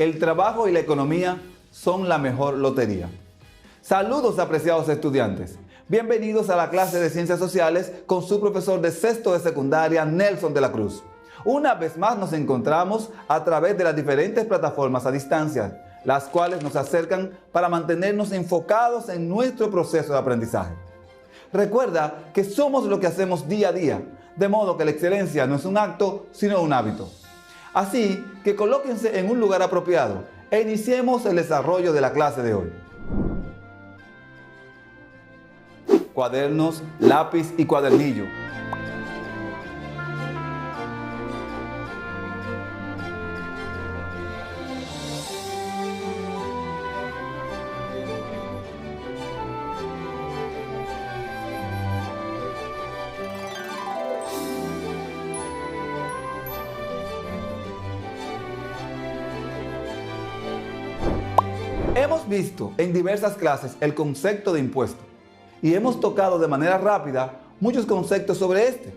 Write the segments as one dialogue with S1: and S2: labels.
S1: El trabajo y la economía son la mejor lotería. Saludos, apreciados estudiantes. Bienvenidos a la clase de Ciencias Sociales con su profesor de sexto de secundaria, Nelson de la Cruz. Una vez más nos encontramos a través de las diferentes plataformas a distancia, las cuales nos acercan para mantenernos enfocados en nuestro proceso de aprendizaje. Recuerda que somos lo que hacemos día a día, de modo que la excelencia no es un acto, sino un hábito. Así que colóquense en un lugar apropiado e iniciemos el desarrollo de la clase de hoy. Cuadernos, lápiz y cuadernillo. Hemos visto en diversas clases el concepto de impuesto y hemos tocado de manera rápida muchos conceptos sobre este.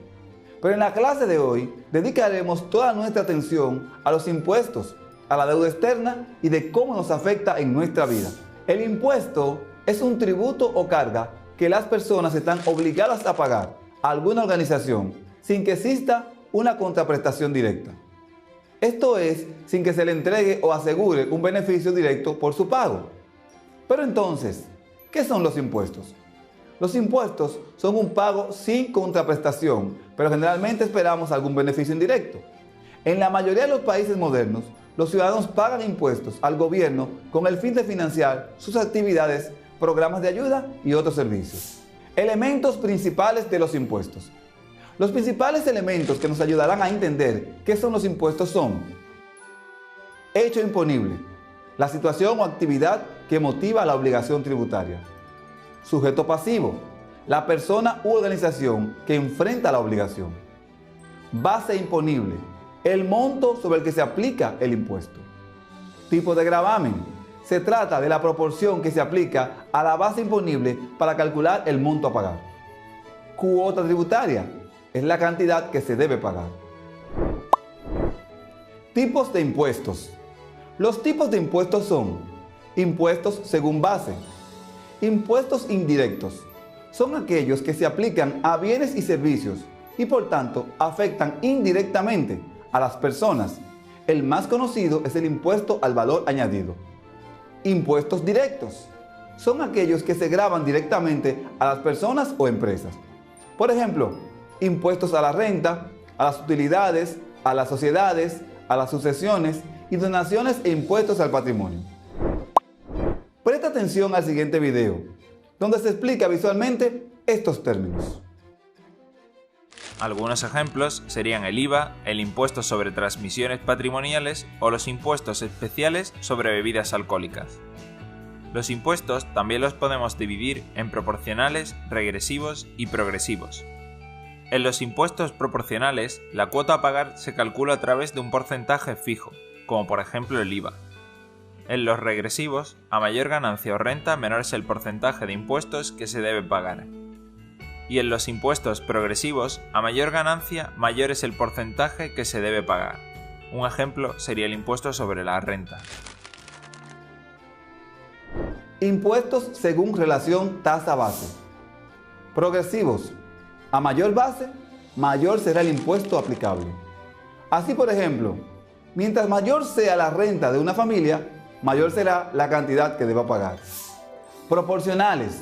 S1: Pero en la clase de hoy dedicaremos toda nuestra atención a los impuestos, a la deuda externa y de cómo nos afecta en nuestra vida. El impuesto es un tributo o carga que las personas están obligadas a pagar a alguna organización sin que exista una contraprestación directa. Esto es, sin que se le entregue o asegure un beneficio directo por su pago. Pero entonces, ¿qué son los impuestos? Los impuestos son un pago sin contraprestación, pero generalmente esperamos algún beneficio indirecto. En la mayoría de los países modernos, los ciudadanos pagan impuestos al gobierno con el fin de financiar sus actividades, programas de ayuda y otros servicios. Elementos principales de los impuestos. Los principales elementos que nos ayudarán a entender qué son los impuestos son: hecho imponible, la situación o actividad que motiva la obligación tributaria. Sujeto pasivo, la persona u organización que enfrenta la obligación. Base imponible, el monto sobre el que se aplica el impuesto. Tipo de gravamen, se trata de la proporción que se aplica a la base imponible para calcular el monto a pagar. Cuota tributaria, es la cantidad que se debe pagar. Tipos de impuestos. Los tipos de impuestos son: impuestos según base. Impuestos indirectos. Son aquellos que se aplican a bienes y servicios y por tanto afectan indirectamente a las personas. El más conocido es el impuesto al valor añadido. Impuestos directos. Son aquellos que se gravan directamente a las personas o empresas. Por ejemplo, impuestos a la renta, a las utilidades, a las sociedades, a las sucesiones y donaciones e impuestos al patrimonio. Presta atención al siguiente video, donde se explica visualmente estos términos.
S2: Algunos ejemplos serían el IVA, el impuesto sobre transmisiones patrimoniales o los impuestos especiales sobre bebidas alcohólicas. Los impuestos también los podemos dividir en proporcionales, regresivos y progresivos. En los impuestos proporcionales, la cuota a pagar se calcula a través de un porcentaje fijo, como por ejemplo el IVA. En los regresivos, a mayor ganancia o renta, menor es el porcentaje de impuestos que se debe pagar. Y en los impuestos progresivos, a mayor ganancia, mayor es el porcentaje que se debe pagar. Un ejemplo sería el impuesto sobre la renta.
S1: Impuestos según relación tasa-base. Progresivos. A mayor base, mayor será el impuesto aplicable. Así, por ejemplo, mientras mayor sea la renta de una familia, mayor será la cantidad que deba pagar. Proporcionales.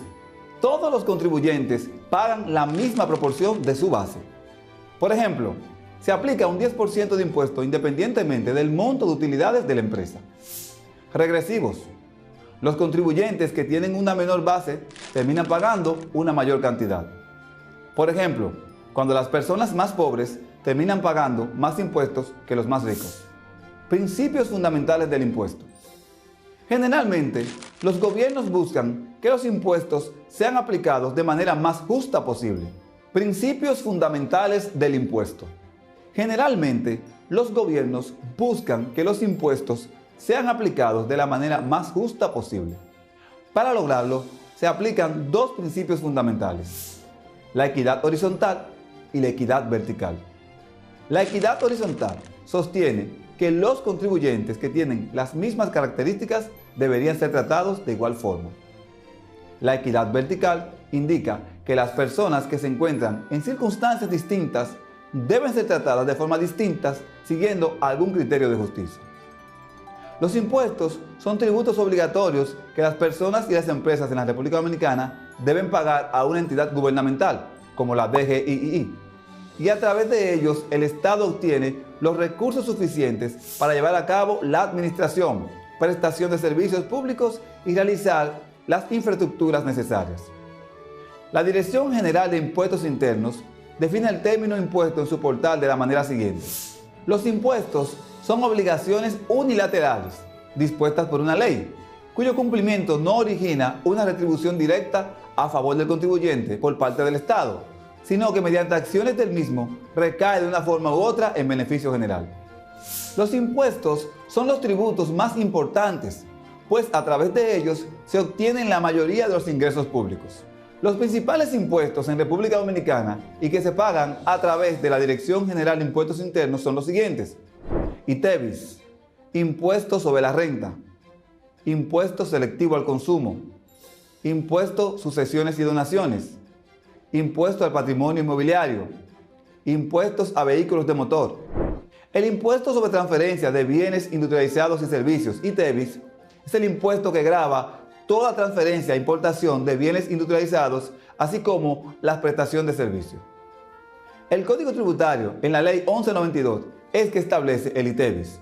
S1: Todos los contribuyentes pagan la misma proporción de su base. Por ejemplo, se aplica un 10% de impuesto independientemente del monto de utilidades de la empresa. Regresivos. Los contribuyentes que tienen una menor base terminan pagando una mayor cantidad. Por ejemplo, cuando las personas más pobres terminan pagando más impuestos que los más ricos. Principios fundamentales del impuesto. Generalmente, los gobiernos buscan que los impuestos sean aplicados de manera más justa posible. Principios fundamentales del impuesto. Generalmente, los gobiernos buscan que los impuestos sean aplicados de la manera más justa posible. Para lograrlo, se aplican dos principios fundamentales: la equidad horizontal y la equidad vertical. La equidad horizontal sostiene que los contribuyentes que tienen las mismas características deberían ser tratados de igual forma. La equidad vertical indica que las personas que se encuentran en circunstancias distintas deben ser tratadas de forma distinta siguiendo algún criterio de justicia. Los impuestos son tributos obligatorios que las personas y las empresas en la República Dominicana deben pagar a una entidad gubernamental, como la DGII, y a través de ellos el Estado obtiene los recursos suficientes para llevar a cabo la administración, prestación de servicios públicos y realizar las infraestructuras necesarias. La Dirección General de Impuestos Internos define el término impuesto en su portal de la manera siguiente. Los impuestos son obligaciones unilaterales dispuestas por una ley, cuyo cumplimiento no origina una retribución directa a favor del contribuyente por parte del Estado, sino que mediante acciones del mismo recae de una forma u otra en beneficio general. Los impuestos son los tributos más importantes, pues a través de ellos se obtienen la mayoría de los ingresos públicos. Los principales impuestos en República Dominicana y que se pagan a través de la Dirección General de Impuestos Internos son los siguientes: ITEVIS, Impuesto sobre la Renta, Impuesto Selectivo al Consumo, Impuesto Sucesiones y Donaciones, Impuesto al Patrimonio Inmobiliario, Impuestos a Vehículos de Motor. El Impuesto sobre Transferencia de Bienes Industrializados y Servicios, ITEVIS, es el impuesto que grava toda transferencia e importación de bienes industrializados, así como la prestación de servicios. El Código Tributario, en la Ley 1192, es que establece el ITEVIS,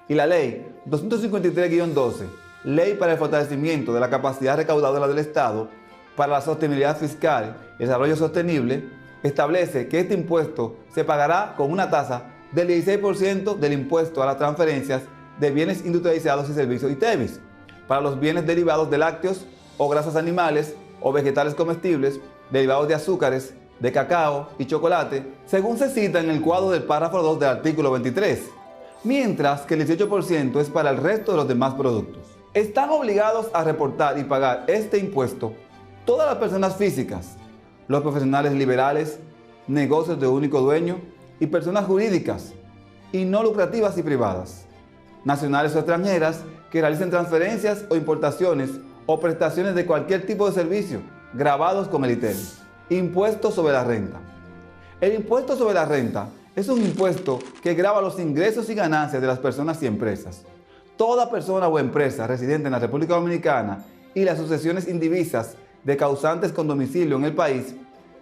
S1: y la Ley 253-12, Ley para el Fortalecimiento de la Capacidad Recaudadora del Estado para la Sostenibilidad Fiscal y el Desarrollo Sostenible, establece que este impuesto se pagará con una tasa del 16% del impuesto a las transferencias de bienes industrializados y servicios ITEVIS, para los bienes derivados de lácteos o grasas animales o vegetales comestibles, derivados de azúcares, de cacao y chocolate, según se cita en el cuadro del párrafo 2 del artículo 23, mientras que el 18% es para el resto de los demás productos. Están obligados a reportar y pagar este impuesto todas las personas físicas, los profesionales liberales, negocios de único dueño y personas jurídicas y no lucrativas y privadas, nacionales o extranjeras que realicen transferencias o importaciones o prestaciones de cualquier tipo de servicio gravados con el ITEVIS. Impuesto sobre la renta. El impuesto sobre la renta es un impuesto que grava los ingresos y ganancias de las personas y empresas. Toda persona o empresa residente en la República Dominicana y las sucesiones indivisas de causantes con domicilio en el país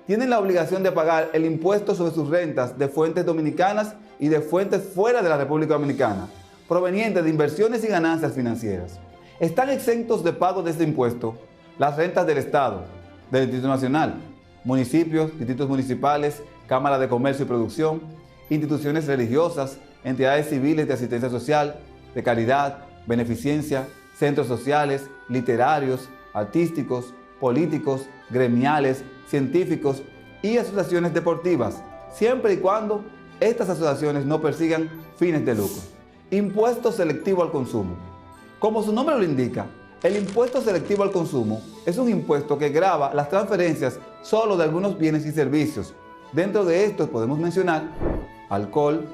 S1: tienen la obligación de pagar el impuesto sobre sus rentas de fuentes dominicanas y de fuentes fuera de la República Dominicana, provenientes de inversiones y ganancias financieras. Están exentos de pago de este impuesto las rentas del Estado, del Distrito Nacional, municipios, distritos municipales, cámaras de comercio y producción, instituciones religiosas, entidades civiles de asistencia social, de caridad, beneficencia, centros sociales, literarios, artísticos, políticos, gremiales, científicos y asociaciones deportivas, siempre y cuando estas asociaciones no persigan fines de lucro. Impuesto selectivo al consumo. Como su nombre lo indica, el impuesto selectivo al consumo es un impuesto que grava las transferencias solo de algunos bienes y servicios. Dentro de estos podemos mencionar alcohol,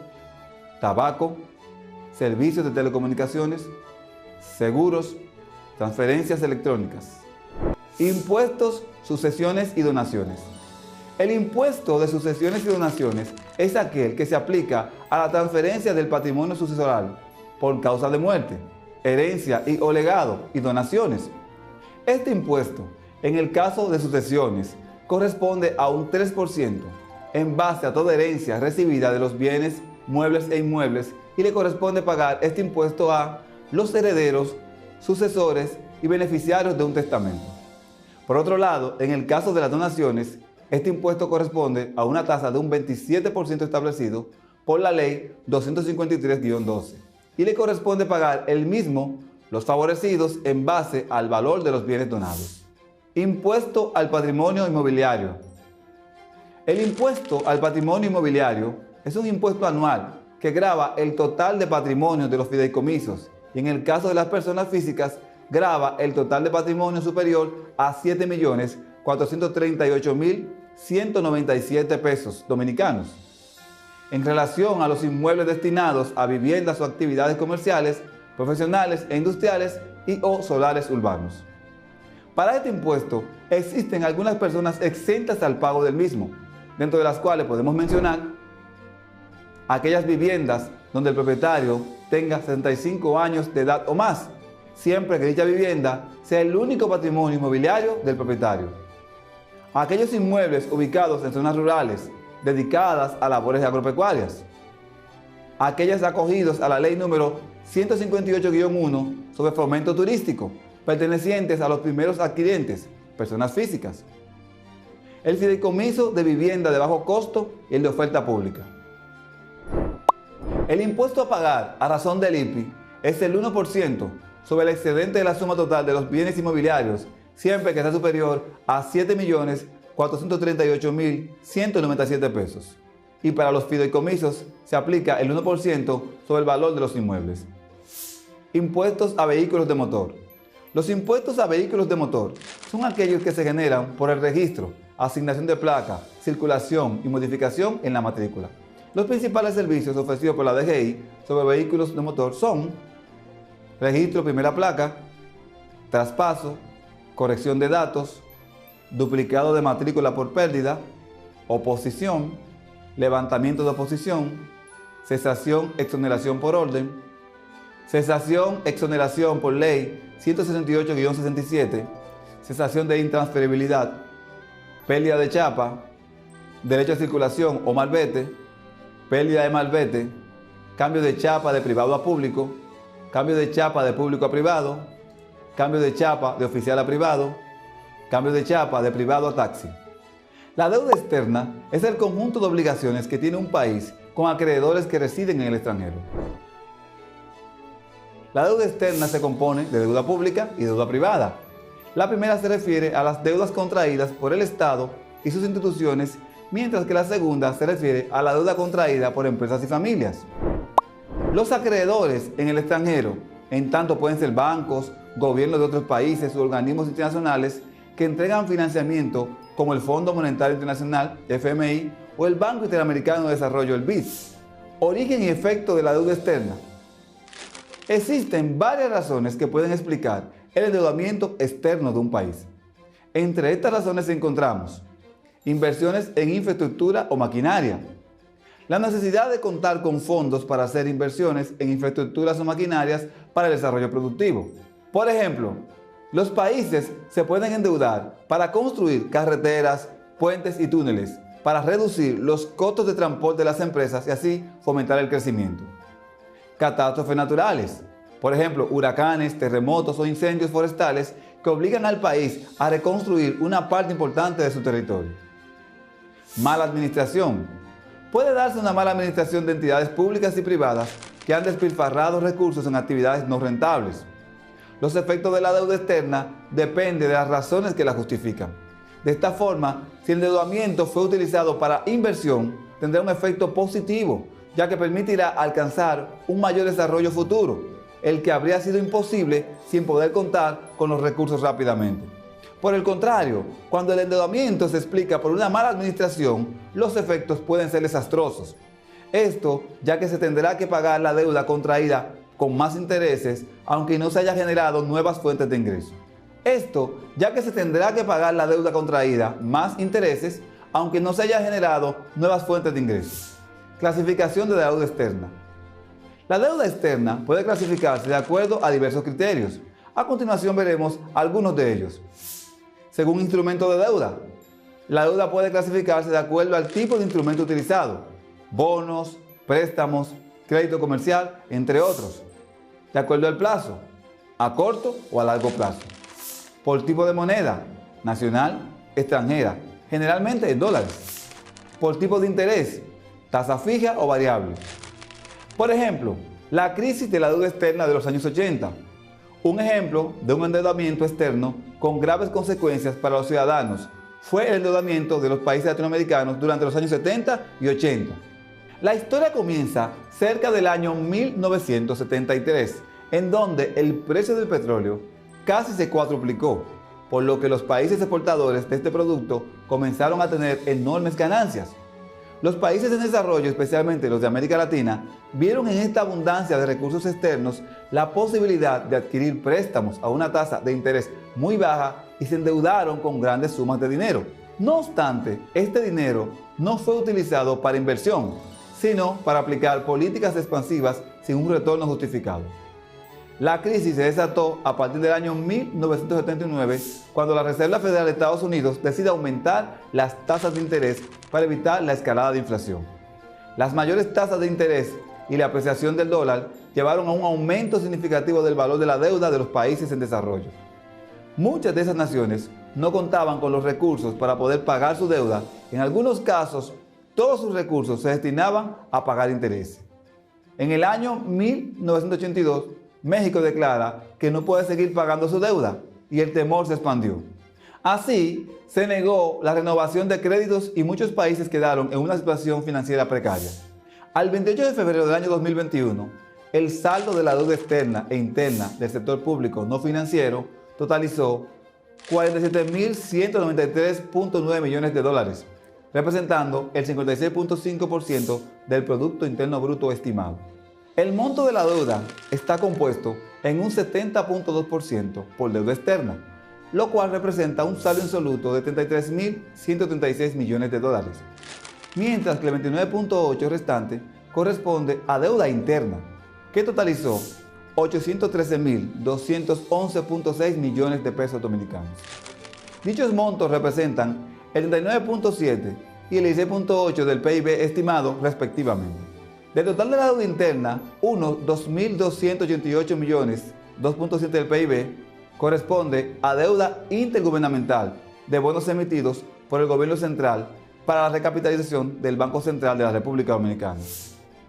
S1: tabaco, servicios de telecomunicaciones, seguros, transferencias electrónicas. Impuestos, sucesiones y donaciones. El impuesto de sucesiones y donaciones es aquel que se aplica a la transferencia del patrimonio sucesoral por causa de muerte, herencia o legado y donaciones. Este impuesto, en el caso de sucesiones, corresponde a un 3% en base a toda herencia recibida de los bienes, muebles e inmuebles, y le corresponde pagar este impuesto a los herederos, sucesores y beneficiarios de un testamento. Por otro lado, en el caso de las donaciones, este impuesto corresponde a una tasa de un 27% establecido por la Ley 253-12 y le corresponde pagar el mismo los favorecidos en base al valor de los bienes donados. Impuesto al patrimonio inmobiliario. El impuesto al patrimonio inmobiliario es un impuesto anual que grava el total de patrimonio de los fideicomisos y en el caso de las personas físicas grava el total de patrimonio superior a 7.438.197 pesos dominicanos. en relación a los inmuebles destinados a viviendas o actividades comerciales, profesionales e industriales y o solares urbanos. Para este impuesto existen algunas personas exentas al pago del mismo, dentro de las cuales podemos mencionar aquellas viviendas donde el propietario tenga 65 años de edad o más, siempre que dicha vivienda sea el único patrimonio inmobiliario del propietario. Aquellos inmuebles ubicados en zonas rurales dedicadas a labores agropecuarias. Aquellas acogidos a la ley número 158-1 sobre fomento turístico, pertenecientes a los primeros adquirientes, personas físicas. El fideicomiso de vivienda de bajo costo y el de oferta pública. El impuesto a pagar a razón del IPI es el 1% sobre el excedente de la suma total de los bienes inmobiliarios, siempre que sea superior a 7.438.197 pesos. Y para los fideicomisos se aplica el 1% sobre el valor de los inmuebles. Impuestos a vehículos de motor. Los impuestos a vehículos de motor son aquellos que se generan por el registro, asignación de placa, circulación y modificación en la matrícula. Los principales servicios ofrecidos por la DGI sobre vehículos de motor son registro primera placa, traspaso, corrección de datos, duplicado de matrícula por pérdida, oposición, levantamiento de oposición, cesación, exoneración por orden, cesación, exoneración por ley 168-67, cesación de intransferibilidad, pérdida de chapa, derecho a circulación o malvete, pérdida de malvete, cambio de chapa de privado a público, cambio de chapa de público a privado, cambio de chapa de oficial a privado, cambio de chapa de privado a taxi. La deuda externa es el conjunto de obligaciones que tiene un país con acreedores que residen en el extranjero. La deuda externa se compone de deuda pública y deuda privada. La primera se refiere a las deudas contraídas por el Estado y sus instituciones, mientras que la segunda se refiere a la deuda contraída por empresas y familias. Los acreedores en el extranjero, en tanto pueden ser bancos, gobiernos de otros países u organismos internacionales que entregan financiamiento como el Fondo Monetario Internacional, FMI, o el Banco Interamericano de Desarrollo, el BID. Origen y efecto de la deuda externa. Existen varias razones que pueden explicar el endeudamiento externo de un país. Entre estas razones encontramos inversiones en infraestructura o maquinaria, la necesidad de contar con fondos para hacer inversiones en infraestructuras o maquinarias para el desarrollo productivo. Por ejemplo, los países se pueden endeudar para construir carreteras, puentes y túneles, para reducir los costos de transporte de las empresas y así fomentar el crecimiento. Catástrofes naturales, por ejemplo, huracanes, terremotos o incendios forestales que obligan al país a reconstruir una parte importante de su territorio. Mala administración. Puede darse una mala administración de entidades públicas y privadas que han despilfarrado recursos en actividades no rentables. Los efectos de la deuda externa dependen de las razones que la justifican. De esta forma, si el endeudamiento fue utilizado para inversión, tendrá un efecto positivo, ya que permitirá alcanzar un mayor desarrollo futuro, el que habría sido imposible sin poder contar con los recursos rápidamente. Por el contrario, cuando el endeudamiento se explica por una mala administración, los efectos pueden ser desastrosos. Esto ya que se tendrá que pagar la deuda contraída con más intereses, aunque no se haya generado nuevas fuentes de ingreso. Esto ya que se tendrá que pagar la deuda contraída más intereses, aunque no se haya generado nuevas fuentes de ingreso. Clasificación de la deuda externa. La deuda externa puede clasificarse de acuerdo a diversos criterios. A continuación veremos algunos de ellos. Según instrumento de deuda, la deuda puede clasificarse de acuerdo al tipo de instrumento utilizado: bonos, préstamos, crédito comercial, entre otros. De acuerdo al plazo, a corto o a largo plazo. Por tipo de moneda, nacional, extranjera, generalmente en dólares. Por tipo de interés, tasa fija o variable. Por ejemplo, la crisis de la deuda externa de los años 80. Un ejemplo de un endeudamiento externo con graves consecuencias para los ciudadanos fue el endeudamiento de los países latinoamericanos durante los años 70 y 80. La historia comienza cerca del año 1973, en donde el precio del petróleo casi se cuadruplicó, por lo que los países exportadores de este producto comenzaron a tener enormes ganancias. Los países en desarrollo, especialmente los de América Latina, vieron en esta abundancia de recursos externos la posibilidad de adquirir préstamos a una tasa de interés muy baja y se endeudaron con grandes sumas de dinero. No obstante, este dinero no fue utilizado para inversión, sino para aplicar políticas expansivas sin un retorno justificado. La crisis se desató a partir del año 1979, cuando la Reserva Federal de Estados Unidos decide aumentar las tasas de interés para evitar la escalada de inflación. Las mayores tasas de interés y la apreciación del dólar llevaron a un aumento significativo del valor de la deuda de los países en desarrollo. Muchas de esas naciones no contaban con los recursos para poder pagar su deuda. En algunos casos, todos sus recursos se destinaban a pagar intereses. En el año 1982, México declara que no puede seguir pagando su deuda y el temor se expandió. Así, se negó la renovación de créditos y muchos países quedaron en una situación financiera precaria. Al 28 de febrero del año 2021, el saldo de la deuda externa e interna del sector público no financiero totalizó 47.193.9 millones de dólares, representando el 56.5% del Producto Interno Bruto estimado. El monto de la deuda está compuesto en un 70.2% por deuda externa, lo cual representa un saldo insoluto de 33.136 millones de dólares, mientras que el 29.8% restante corresponde a deuda interna, que totalizó 813.211.6 millones de pesos dominicanos. Dichos montos representan el 39.7% y el 16.8% del PIB estimado respectivamente. Del total de la deuda interna, unos 2.288 millones, 2.7% del PIB, corresponde a deuda intergubernamental de bonos emitidos por el gobierno central para la recapitalización del Banco Central de la República Dominicana.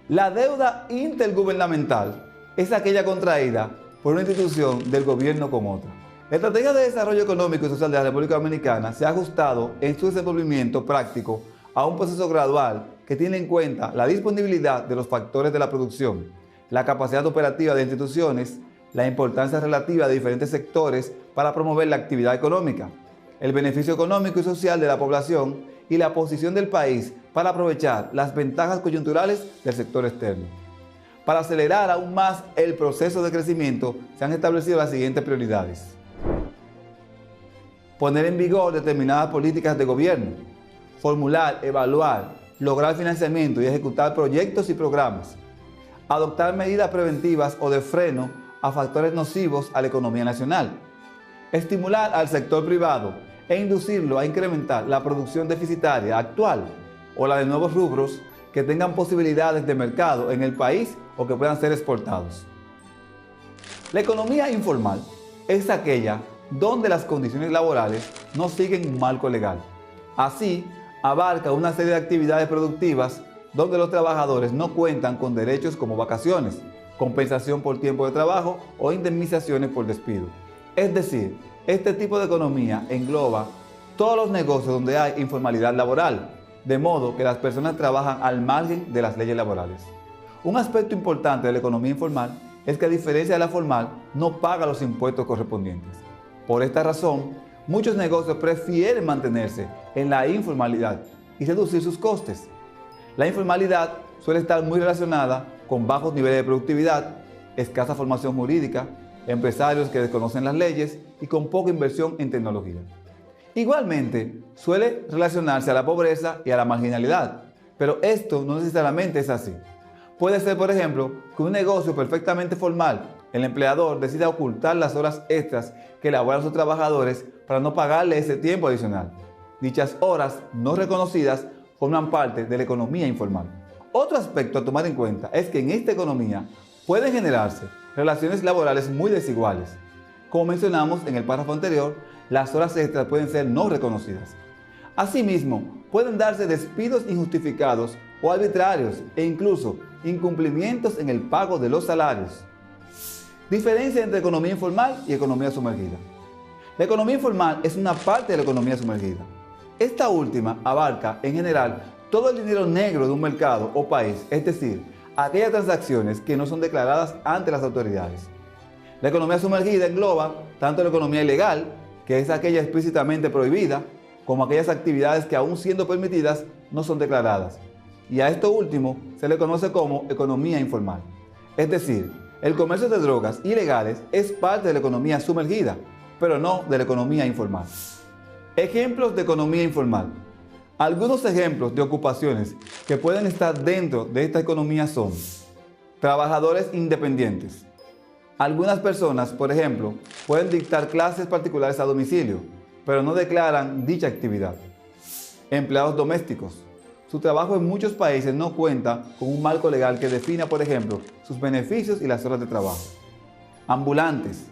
S1: La deuda intergubernamental es aquella contraída por una institución del gobierno con otra. La Estrategia de Desarrollo Económico y Social de la República Dominicana se ha ajustado en su desenvolvimiento práctico a un proceso gradual que tiene en cuenta la disponibilidad de los factores de la producción, la capacidad operativa de instituciones, la importancia relativa de diferentes sectores para promover la actividad económica, el beneficio económico y social de la población y la posición del país para aprovechar las ventajas coyunturales del sector externo. Para acelerar aún más el proceso de crecimiento, se han establecido las siguientes prioridades. Poner en vigor determinadas políticas de gobierno, formular, evaluar, lograr financiamiento y ejecutar proyectos y programas, adoptar medidas preventivas o de freno a factores nocivos a la economía nacional, estimular al sector privado e inducirlo a incrementar la producción deficitaria actual o la de nuevos rubros que tengan posibilidades de mercado en el país o que puedan ser exportados. La economía informal es aquella donde las condiciones laborales no siguen un marco legal. Así, abarca una serie de actividades productivas donde los trabajadores no cuentan con derechos como vacaciones, compensación por tiempo de trabajo o indemnizaciones por despido. Es decir, este tipo de economía engloba todos los negocios donde hay informalidad laboral, de modo que las personas trabajan al margen de las leyes laborales. Un aspecto importante de la economía informal es que, a diferencia de la formal, no paga los impuestos correspondientes. Por esta razón, muchos negocios prefieren mantenerse en la informalidad y reducir sus costes. La informalidad suele estar muy relacionada con bajos niveles de productividad, escasa formación jurídica, empresarios que desconocen las leyes y con poca inversión en tecnología. Igualmente, suele relacionarse a la pobreza y a la marginalidad, pero esto no necesariamente es así. Puede ser, por ejemplo, que un negocio perfectamente formal, el empleador decida ocultar las horas extras que elaboran sus trabajadores para no pagarle ese tiempo adicional. Dichas horas no reconocidas forman parte de la economía informal. Otro aspecto a tomar en cuenta es que en esta economía pueden generarse relaciones laborales muy desiguales. Como mencionamos en el párrafo anterior, las horas extras pueden ser no reconocidas. Asimismo, pueden darse despidos injustificados o arbitrarios e incluso incumplimientos en el pago de los salarios. Diferencia entre economía informal y economía sumergida. La economía informal es una parte de la economía sumergida. Esta última abarca, en general, todo el dinero negro de un mercado o país, es decir, aquellas transacciones que no son declaradas ante las autoridades. La economía sumergida engloba tanto la economía ilegal, que es aquella explícitamente prohibida, como aquellas actividades que, aún siendo permitidas, no son declaradas, y a esto último se le conoce como economía informal. Es decir, el comercio de drogas ilegales es parte de la economía sumergida, pero no de la economía informal. Ejemplos de economía informal. Algunos ejemplos de ocupaciones que pueden estar dentro de esta economía son trabajadores independientes. Algunas personas, por ejemplo, pueden dictar clases particulares a domicilio, pero no declaran dicha actividad. Empleados domésticos. Su trabajo en muchos países no cuenta con un marco legal que defina, por ejemplo, sus beneficios y las horas de trabajo. Ambulantes.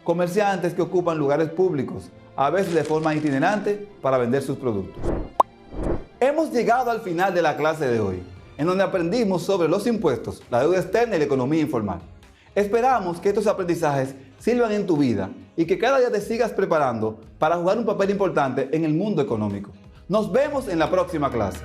S1: Comerciantes que ocupan lugares públicos, a veces de forma itinerante, para vender sus productos. Hemos llegado al final de la clase de hoy, en donde aprendimos sobre los impuestos, la deuda externa y la economía informal. Esperamos que estos aprendizajes sirvan en tu vida y que cada día te sigas preparando para jugar un papel importante en el mundo económico. Nos vemos en la próxima clase.